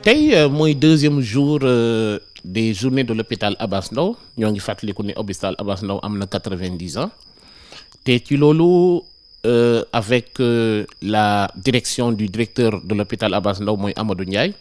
tey mooy deuxième jour des journées de l'hôpital Abass Ndao ñoo ngi fàttaliku ne hôpital Abass Ndao am na 90 ans te ci loolu avec la direction du directeur de l'hôpital Abass Ndao mooy Amadou Ndiaye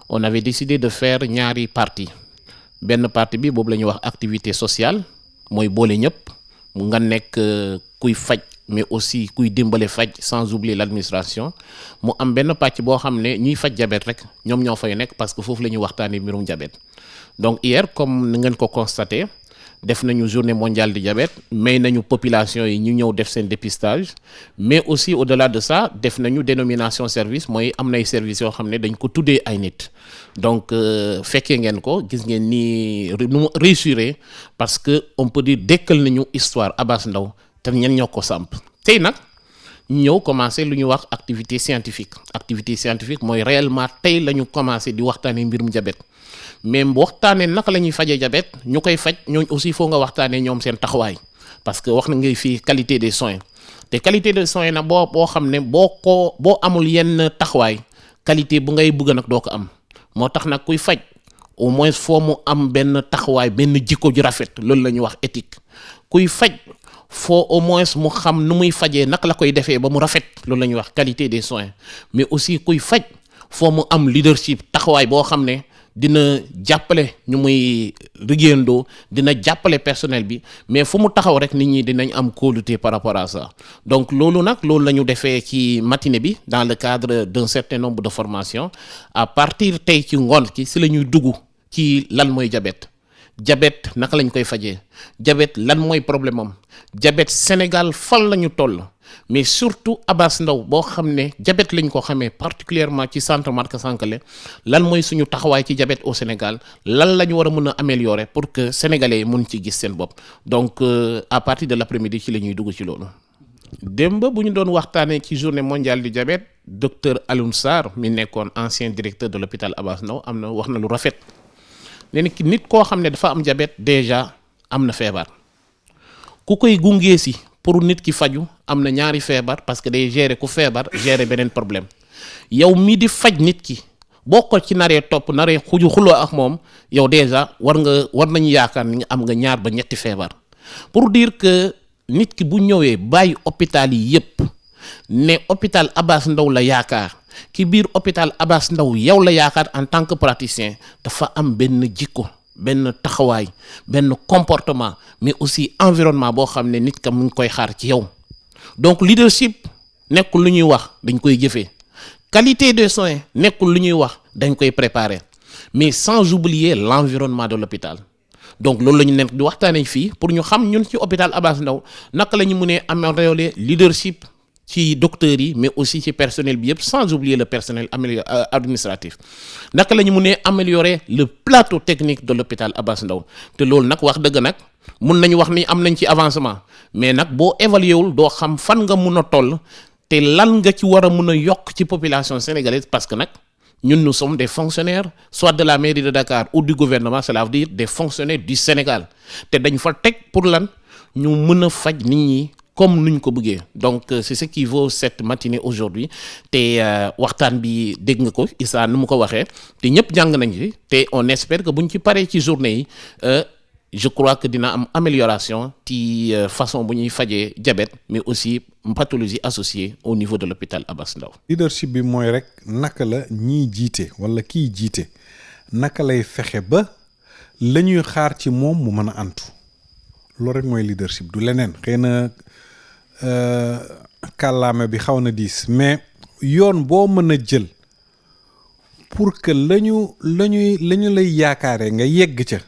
on avait décidé de faire ñaari partie benn partie bi boobu la ñuy wax activité sociale mooy boole ñëpp mu nga nekk kuy faj mais aussi kuy dimbale faj sans oublier l'administration mu am benn pàcc boo xam ne ñiy faj diabète rek ñoom ñoo fay nekk parce que foofu la ñuy waxtaanee mbirum diabète donc hier comme ni ngeen ko constaté def nañu journée mondiale du diabète may nañu population yi ñu ñëw def seen dépistage mais aussi au-delà de ça def nañu dénomination service mooy am nay services yoo xam ne dañ ko tuddee ay nit donc fekkee ngeen ko gis ngeen ni nu mu réussir parce que on peut dire dekkal nañu histoire Abass Ndao te ñen ñoo ko samp tey nag ñëw commencé lu ñuy wax activité scientifique mooy réellement tey la ñu commencé di waxtaanee mbirum diabète mais waxtaanee naka la ñuy fajee diabète ñu koy faj ñooñu aussi foo nga waxtaanee ñoom seen taxawaay parce que wax na ngay fii qualité des soins te qualité des soins nag boo xam ne boo amul yenn taxawaay qualité bu ngay bëgg nag doo ko am moo tax nag kuy faj au moins foo mu am benn taxawaay benn jikko ju rafet loolu la ñuy wax éthique kuy faj foo au moins mu xam nu muy fajee naka la koy defee ba mu rafet loolu la ñuy wax qualité des soins mais aussi kuy faj foo mu am leadership taxawaay boo xam ne dina jàppale ñu muy liggéeyandoo dina jàppale personnel bi mais fu mu taxaw rek nit ñi dinañ am kóolute par rapport à ça donc loolu nag loolu la ñu defee ci matinée bi dans le cadre d'un certain nombre de formations à partir tey ci ngoon ki si la ñuy dugg ci lan mooy diabète naka lañ koy fajee diabète lan mooy problème am diabète Sénégal fan la ñu toll mais surtout Abass Ndao boo xam ne diabète lañ ko xamee particulièrement ci centre Marc Sankalé lan mooy suñu taxawaay ci diabète au Sénégal lan la ñu war a mën a améliorer pour que sénégalais yi mun ci gis seen bopp donc à partir de l'après-midi ci la ñuy dugg ci loolu. démb bu ñu doon waxtaanee ci journée mondiale du diabète docteur Alioune Sarr mi nekkoon ancien directeur de l'hôpital Abass Ndao am na wax na lu rafet. nee na nit koo xam ne dafa am diabète déjà am na feebar ku koy gungee si pour nit ki faju am na ñaari feebar parce que day gérer ku feebar gérer beneen problème yow mii di faj nit ki boo ko ci naree topp naree xuloo ak moom yow déjà war nañu yaakaar ni nga am nga ñaar ba ñetti feebar pour dire que nit ki bu ñëwee bàyyi hôpital yi yépp ne hôpital Abass Ndao la yaakaar ki biir hôpital Abass Ndao yow la yaakaar en tant que praticien dafa am benn jikko benn taxawaay benn comportement mais aussi environnement boo xam ne nit ka mu ngi koy xaar ci yow donc leadership nekkul lu ñuy wax dañ koy jëfee qualité des soins nekkul lu ñuy wax dañ koy préparer mais sans oublier l'environnement de l'hôpital donc loolu la ñu nekk di waxtaanee fii pour ñu xam ñun ci hôpital Abass Ndao naka la ñu mënee améliorer leadership ci docteurs yi mais aussi ci personnel bi yëpp sans oublier le personnel administratif naka la ñu mënee améliorer le plateau technique de l'hôpital Abass Ndao te loolu nag wax dëgg nag mun nañu wax ni am nañ ci avancement mais nag boo évaluer wul doo xam fan nga mun a toll te lan nga ci war a mun a yokk ci population sénégalaise parce que nag ñun nous sommes des fonctionnaires soit de la mairie de Dakar ou du gouvernement cela veut dire des fonctionnaires du Sénégal te dañ fa teg pour lan ñu mën a faj nit ñi comme nuñ ko bëggee donc c'est ce qui vaut cette matinée aujourd'hui te waxtaan bi dégg nga ko Issa nu mu ko waxee te ñëpp jàng nañ ci te on espère que buñ ci paree ci journée yi je crois que dina am amélioration ci façon bu ñuy fajee diabète mais aussi pathologie associée au niveau de l'hôpital Abass Ndao. leadership bi mooy rek naka la ñiy jiite wala kiy jiite naka lay fexe ba la ñuy xaar ci moom mu mën a antu loolu rek mooy leadership du leneen xëy na kàllaame bi xaw na diis mais yoon boo mën a jël pour que la ñu lay yaakaaree nga yegg ca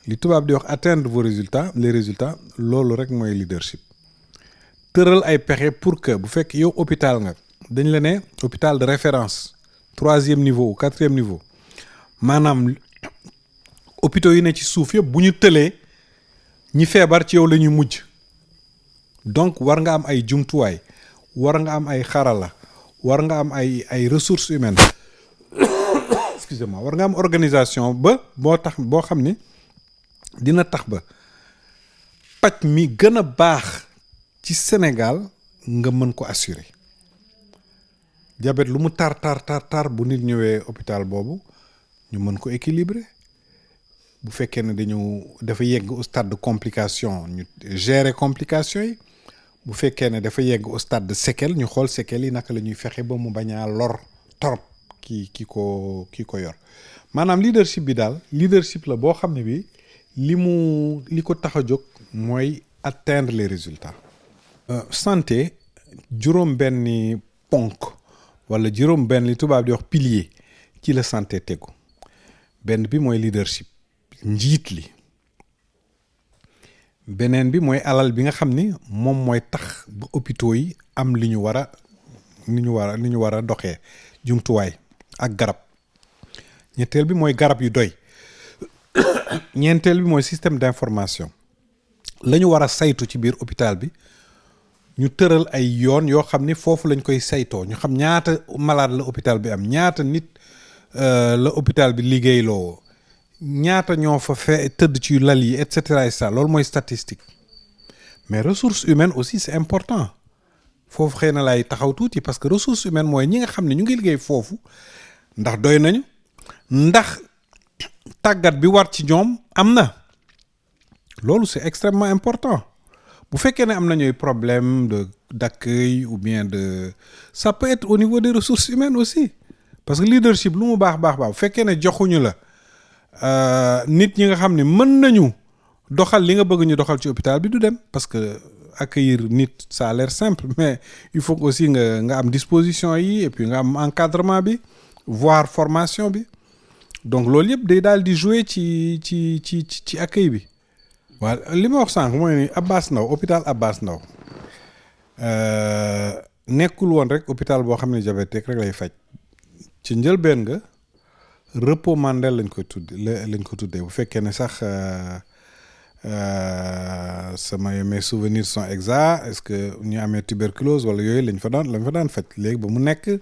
li tubaab di wax atteindre vos résultats les résultats loolu rek mooy leadership tëral ay pexe pour que bu fekk yow hôpital nga dañ la ne hôpital de référence 3e niveau ou 4e niveau maanaam hôpitaux yi ne ci suuf yëpp bu ñu tëlee ñi feebar ci yow la ñuy mujj donc war nga am ay jumtuwaay war nga am ay xarala war nga am ay ressources humaines excusez-moi war nga am organisation ba boo xam ne dina tax ba paj mi gën a baax ci Sénégal nga mën ko assurer diabète lu mu tar bu nit ñëwee hôpital boobu ñu mën ko équilibrer bu fekkee ne dafa yegg au stade de complication ñu gérer complications yi bu fekkee ne dafa yegg au stade de séquelles ñu xool séquelles yi naka la ñuy fexe ba mu bañ a lor torop ki ko yor maanaam leadership bi daal leadership la boo xam ne bi li ko tax a jóg mooy atteindre les résultats. Santé juróom-benni ponk wala juróom-benn li tubaab di wax pilier ci la santé tegu benn bi mooy leadership njiit li beneen bi mooy alal bi nga xam ni moom mooy tax ba hôpitaux yi am li ñu war a doxee jumtuwaay ak garab ñetteel bi mooy garab yu doy ñeenteel bi mooy système d'information la ñu war a saytu ci biir hôpital bi ñu tëral ay yoon yoo xam ni foofu lañ koy saytoo ñu xam ñaata malade la hôpital bi am ñaata nit la hôpital bi liggéeyloo ñaata ñoo fa tëdd ci lal yi et cetera et cetera loolu mooy statistique mais ressources humaines aussi c'est important foofu xëy na laay taxaw tuuti parce que ressources humaines mooy ñi nga xam ne ñu ngi liggéey foofu ndax doy nañu ndax tàggat bi war ci ñoom am na loolu c'est extrêmement important bu fekkee ne am nañuy problème d'accueil ou bien ça peut être au niveau des ressources humaines aussi parce que leadership lu mu baax bu fekkee ne joxuñu la nit ñi nga xam ne mën nañu doxal li nga bëgg ñu doxal ci hôpital bi du dem parce que accueillir nit ça a l'air simple mais il faut aussi nga am disposition yi et puis nga am encadrement bi voire formation bi donc loolu yëpp day daal di jouer ci accueil bi. waaw li ma wax sànq mooy ni hôpital Abass Ndao nekkul woon rek hôpital boo xam ne diabétique rek lay faj ci njëlbeen nga repos Mandel lañ ko tuddee bu fekkee ne sax mes souvenirs sont exacts est-ce que ñu amee tuberculose wala yooyu lañ fa daan faj léegi ba mu nekk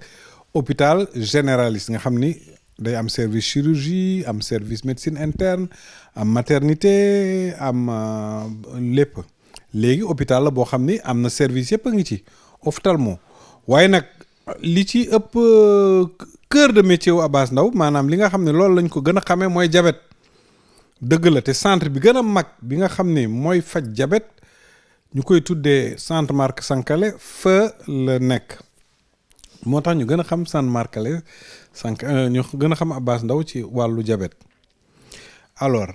hôpital généraliste nga xam ni day am service chirurgie am service médecine interne am maternité am lépp léegi hôpital la boo xam ni am na service yëpp a ngi ci ophtalmo waaye nag li ci ëpp cœur de métier wu Abass Ndao maanaam li nga xam ne loolu lañ ko gën a xamee mooy diabète dëgg la te centre bi gën a mag bi nga xam ne mooy faj diabète ñu koy tuddee centre Marc Sankalé fa la nekk moo tax ñu gën a xam centre Marcalé ñu gën a xam Abass Ndao ci wàllu diabète alors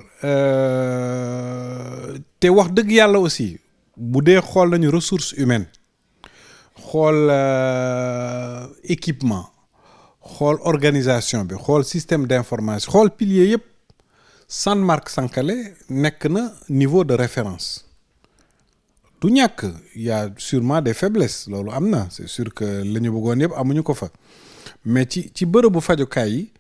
te wax dëgg yàlla aussi bu dee xool nañu ressources humaines xool équipement xool organisation bi xool système d'information xool pilier yëpp centre Marc Sankalé nekk na niveau de référence du ñàkk y a sûrement des faiblesses loolu am na c'est sûr que la ñu bëggoon yëpp amuñu ko fa mais ci bërëbu fajukaay yi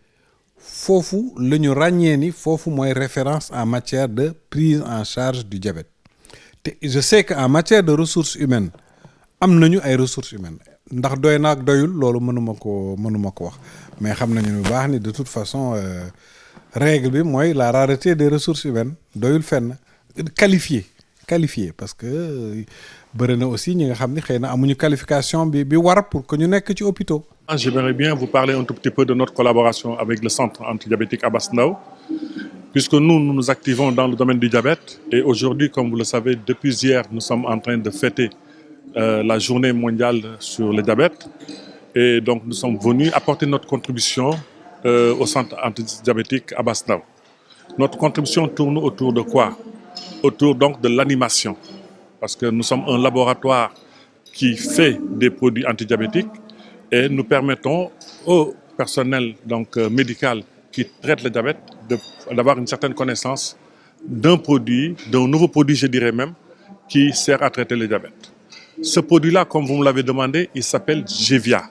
foofu la ñu ràññee ni foofu mooy référence en matière de prise en charge du diabète te je sais que en matière de ressources humaines am nañu ay ressources humaines ndax doy na ak doyul loolu mënuma ko wax mais xam nañu bu baax ni de toute façon règle bi mooy la rareté des ressources humaines doyul fenn qualifié parce que bëri na aussi ñi nga xam ni xëy na amuñu qualification bi war pour que ñu nekk ci hôpitaux. J'aimerais bien vous parler un tout petit peu de notre collaboration avec le centre antidiabétique Abass Ndao, puisque nous nous activons dans le domaine du diabète et aujourd'hui, comme vous le savez, depuis hier, nous sommes en train de fêter la journée mondiale sur le diabète et donc nous sommes venus apporter notre contribution au centre antidiabétique Abass Ndao. Notre contribution tourne autour de quoi? Autour donc de l'animation, parce que nous sommes un laboratoire qui fait des produits antidiabétiques et nous permettons au personnel donc médical qui traite le diabète d'avoir une certaine connaissance d'un nouveau produit, je dirais même, qui sert à traiter le diabète. Ce produit-là, comme vous me l'avez demandé, il s'appelle Gevia.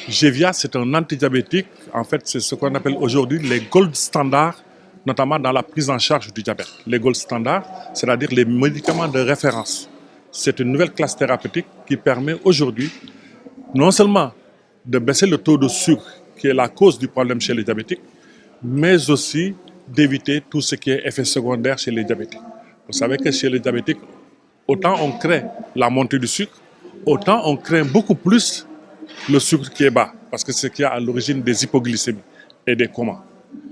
Gevia, c'est un antidiabétique. En fait, c'est ce qu'on appelle aujourd'hui les gold standards, notamment dans la prise en charge du diabète. Les gold standards, c'est-à-dire les médicaments de référence. C'est une nouvelle classe thérapeutique qui permet aujourd'hui non seulement de baisser le taux de sucre, qui est la cause du problème chez les diabétiques, mais aussi d'éviter tout ce qui est effet secondaire chez les diabétiques. Vous savez que chez les diabétiques, autant on crée la montée du sucre, autant on craint beaucoup plus le sucre qui est bas, parce que c'est ce qui est à l'origine des hypoglycémies et des comas.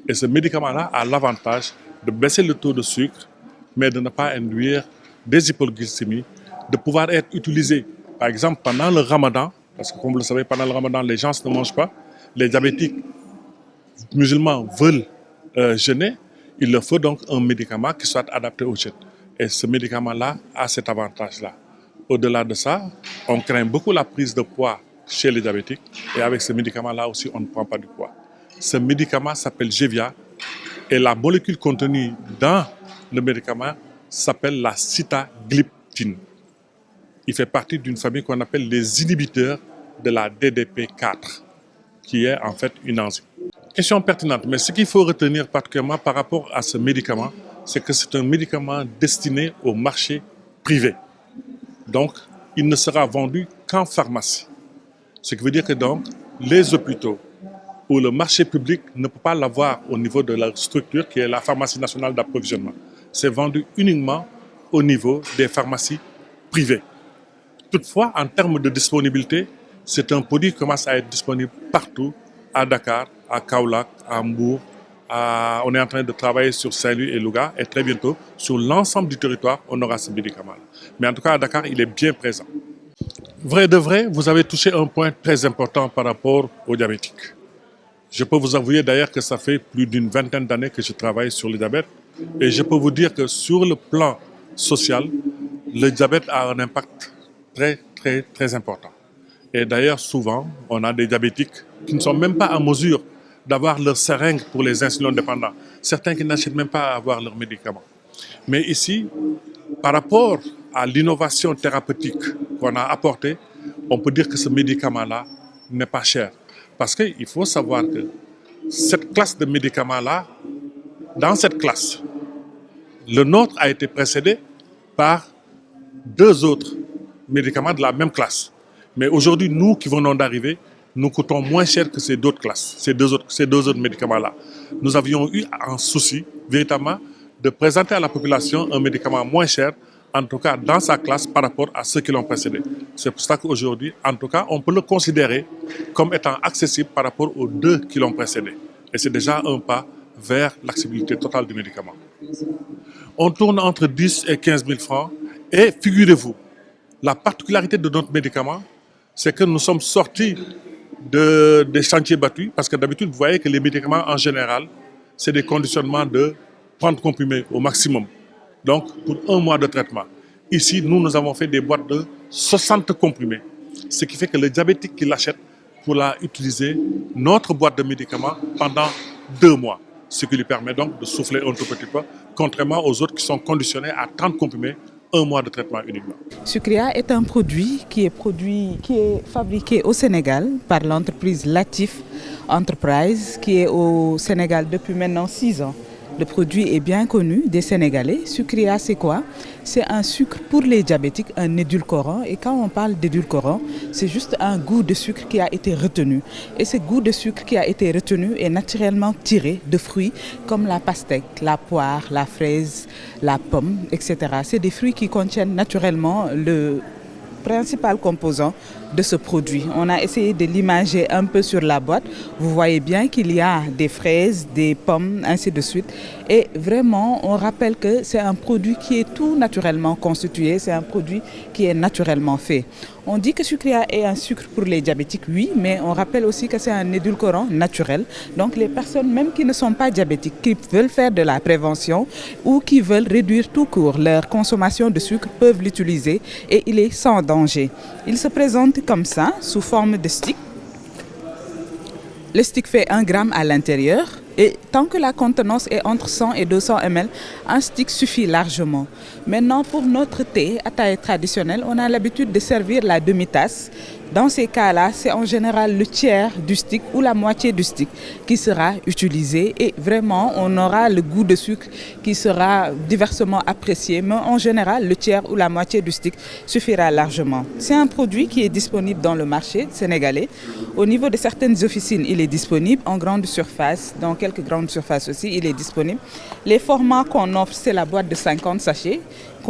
Et ce médicament-là a l'avantage de baisser le taux de sucre, mais de ne pas induire des hypoglycémies, de pouvoir être utilisé, par exemple, pendant le ramadan, parce que comme vous le savez, pendant le ramadan, les gens ne mangent pas. Les diabétiques musulmans veulent jeûner. Il leur faut donc un médicament qui soit adapté au jeûne. Et ce médicament-là a cet avantage-là. Au-delà de ça, on craint beaucoup la prise de poids chez les diabétiques. Et avec ce médicament-là aussi, on ne prend pas du poids. Ce médicament s'appelle Gevia. Et la molécule contenue dans le médicament s'appelle la sitagliptine. Il fait partie d'une famille qu'on appelle les inhibiteurs de la DDP4, qui est en fait une enzyme. Question pertinente, mais ce qu'il faut retenir particulièrement par rapport à ce médicament, c'est que c'est un médicament destiné au marché privé. Donc, il ne sera vendu qu'en pharmacie. Ce qui veut dire que donc, les hôpitaux ou le marché public ne peut pas l'avoir au niveau de la structure qui est la pharmacie nationale d'approvisionnement. C'est vendu uniquement au niveau des pharmacies privées. Toutefois, en termes de disponibilité, c'est un produit qui commence à être disponible partout, à Dakar, à Kaolack, à Mbour. On est en train de travailler sur Saint-Louis et Louga et très bientôt, sur l'ensemble du territoire, on aura ce médicament. Mais en tout cas, à Dakar, il est bien présent. Vrai de vrai, vous avez touché un point très important par rapport aux diabétiques. Je peux vous avouer d'ailleurs que ça fait plus d'une vingtaine d'années que je travaille sur le diabète et je peux vous dire que sur le plan social, le diabète a un impact très important. Et d'ailleurs, souvent, on a des diabétiques qui ne sont même pas en mesure d'avoir leur seringue pour les insulino-dépendants. Certains qui n'achètent même pas à avoir leurs médicaments. Mais ici, par rapport à l'innovation thérapeutique qu'on a apportée, on peut dire que ce médicament-là n'est pas cher. Parce qu'il faut savoir que cette classe de médicaments-là, dans cette classe, le nôtre a été précédé par 2 autres médicaments de la même classe. Mais aujourd'hui, nous qui venons d'arriver, nous coûtons moins cher que ces deux classes, ces deux autres médicaments-là. Nous avions eu un souci, véritablement, de présenter à la population un médicament moins cher, en tout cas dans sa classe, par rapport à ceux qui l'ont précédé. C'est pour ça qu'aujourd'hui, en tout cas, on peut le considérer comme étant accessible par rapport aux 2 qui l'ont précédé. Et c'est déjà un pas vers l'accessibilité totale du médicament. On tourne entre 10 et 15 000 francs. Et figurez-vous, la particularité de notre médicament, c'est que nous sommes sortis des chantiers battus, parce que d'habitude, vous voyez que les médicaments, en général, c'est des conditionnements de 30 comprimés au maximum. Donc, pour 1 mois de traitement. Ici, nous avons fait des boîtes de 60 comprimés. Ce qui fait que le diabétique qui l'achète pourra utiliser notre boîte de médicaments pendant 2 mois. Ce qui lui permet donc de souffler un tout petit peu, contrairement aux autres qui sont conditionnés à 30 comprimés, 1 mois de traitement uniquement. Sucria est un produit qui est fabriqué au Sénégal par l'entreprise Latif Enterprise, qui est au Sénégal depuis maintenant 6 ans. Le produit est bien connu des Sénégalais. Sucria, c'est quoi? C'est un sucre pour les diabétiques, un édulcorant. Et quand on parle d'édulcorant, c'est juste un goût de sucre qui a été retenu. Et ce goût de sucre qui a été retenu est naturellement tiré de fruits comme la pastèque, la poire, la fraise, la pomme, etc. C'est des fruits qui contiennent naturellement le principal composant de ce produit. On a essayé de l'imager un peu sur la boîte. Vous voyez bien qu'il y a des fraises, des pommes, ainsi de suite. Et vraiment, on rappelle que c'est un produit qui est tout naturellement constitué, c'est un produit qui est naturellement fait. On dit que Sucria est un sucre pour les diabétiques, oui, mais on rappelle aussi que c'est un édulcorant naturel. Donc les personnes même qui ne sont pas diabétiques, qui veulent faire de la prévention ou qui veulent réduire tout court leur consommation de sucre peuvent l'utiliser et il est sans danger. Il se présente comme ça, sous forme de stick. Le stick fait 1 gramme à l'intérieur et tant que la contenance est entre 100 et 200 ml, un stick suffit largement. Maintenant, pour notre thé à taille traditionnelle, on a l'habitude de servir la demi-tasse. Dans ces cas-là, c'est en général le tiers du stick ou la moitié du stick qui sera utilisé et vraiment, on aura le goût de sucre qui sera diversement apprécié. Mais en général, le tiers ou la moitié du stick suffira largement. C'est un produit qui est disponible dans le marché sénégalais. Au niveau de certaines officines, il est disponible en grande surface, dans quelques quelques grandes surfaces aussi, il est disponible. Les formats qu'on offre, c'est la boîte de 50 sachets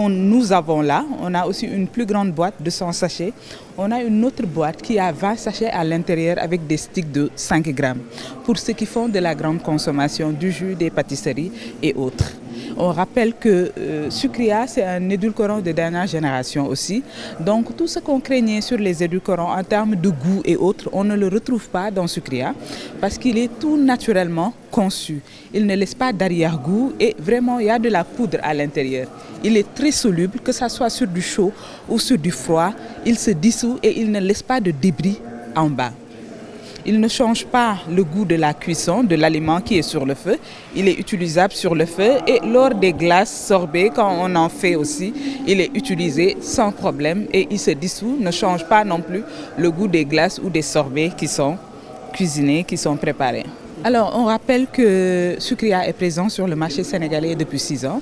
nous avons là. On a aussi une plus grande boîte de 100 sachets. On a une autre boîte qui a 20 sachets à l'intérieur avec des sticks de 5 grammes pour ceux qui font de la grande consommation du jus, des pâtisseries et autres. On rappelle que Sucria, c'est un édulcorant de dernière génération aussi. Donc tout ce qu'on craignait sur les édulcorants en termes de goût et autres, on ne le retrouve pas dans Sucria parce qu'il est tout naturellement conçu. Il ne laisse pas d'arrière-goût et vraiment il y a de la poudre à l'intérieur. Il est très soluble, que ce soit sur du chaud ou sur du froid. Il se dissout et il ne laisse pas de débris en bas. Il ne change pas le goût de la cuisson de l'aliment qui est sur le feu. Il est utilisable sur le feu et lors des glaces sorbets, quand on en fait aussi, il est utilisé sans problème et il se dissout, ne change pas non plus le goût des glaces ou des sorbets qui sont cuisinés, qui sont préparés. Alors, on rappelle que Sucria est présent sur le marché sénégalais depuis 6 ans.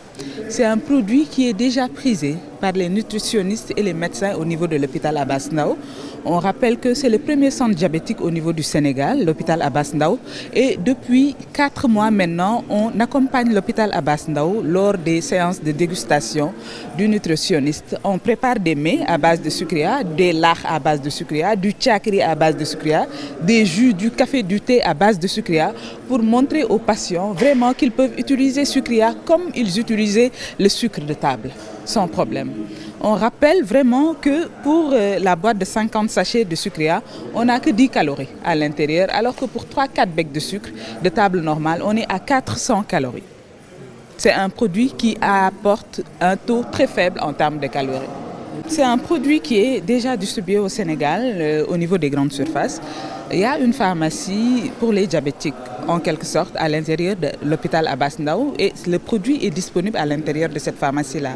C'est un produit qui est déjà prisé par les nutritionnistes et les médecins au niveau de l'hôpital Abass Ndao. On rappelle que c'est le premier centre diabétique au niveau du Sénégal, l'hôpital Abass Ndao. Et depuis 4 mois maintenant, on accompagne l'hôpital Abass Ndao lors des séances de dégustation du nutritionniste. On prépare des mets à base de Sucria, des lach à base de Sucria, du tchakri à base de Sucria, des jus, du café, du thé à base de Sucria pour montrer aux patients vraiment qu'ils peuvent utiliser Sucria comme ils utilisaient le sucre de table, sans problème. On rappelle vraiment que pour la boîte de 50 sachets de Sucria, on n'a que 10 calories à l'intérieur, alors que pour 3-4 becs de sucre de table normale, on est à 400 calories. C'est un produit qui apporte un taux très faible en termes de calories. C'est un produit qui est déjà distribué au Sénégal au niveau des grandes surfaces. Il y a une pharmacie pour les diabétiques, en quelque sorte, à l'intérieur de l'hôpital Abass Ndao et le produit est disponible à l'intérieur de cette pharmacie-là.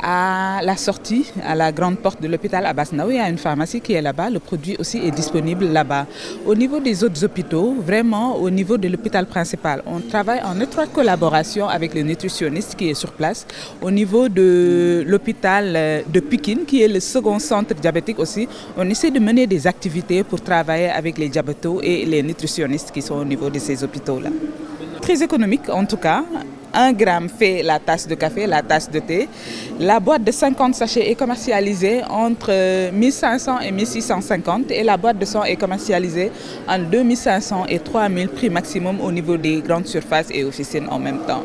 À la sortie, à la grande porte de l'hôpital Abass Ndao, il y a une pharmacie qui est là-bas. Le produit aussi est disponible là-bas. Au niveau des autres hôpitaux, vraiment au niveau de l'hôpital principal, on travaille en étroite collaboration avec le nutritionniste qui est sur place. Au niveau de l'hôpital de Pikine, qui est le second centre diabétique aussi, on essaie de mener des activités pour travailler avec les diabétos et les nutritionnistes qui sont au niveau de ces hôpitaux-là. Très économique en tout cas. 1 gramme fait la tasse de café, la tasse de thé. La boîte de 50 sachets est commercialisée entre 1500 et 1650 et la boîte de 100 est commercialisée entre 2500 et 3000 prix maximum au niveau des grandes surfaces et officines en même temps.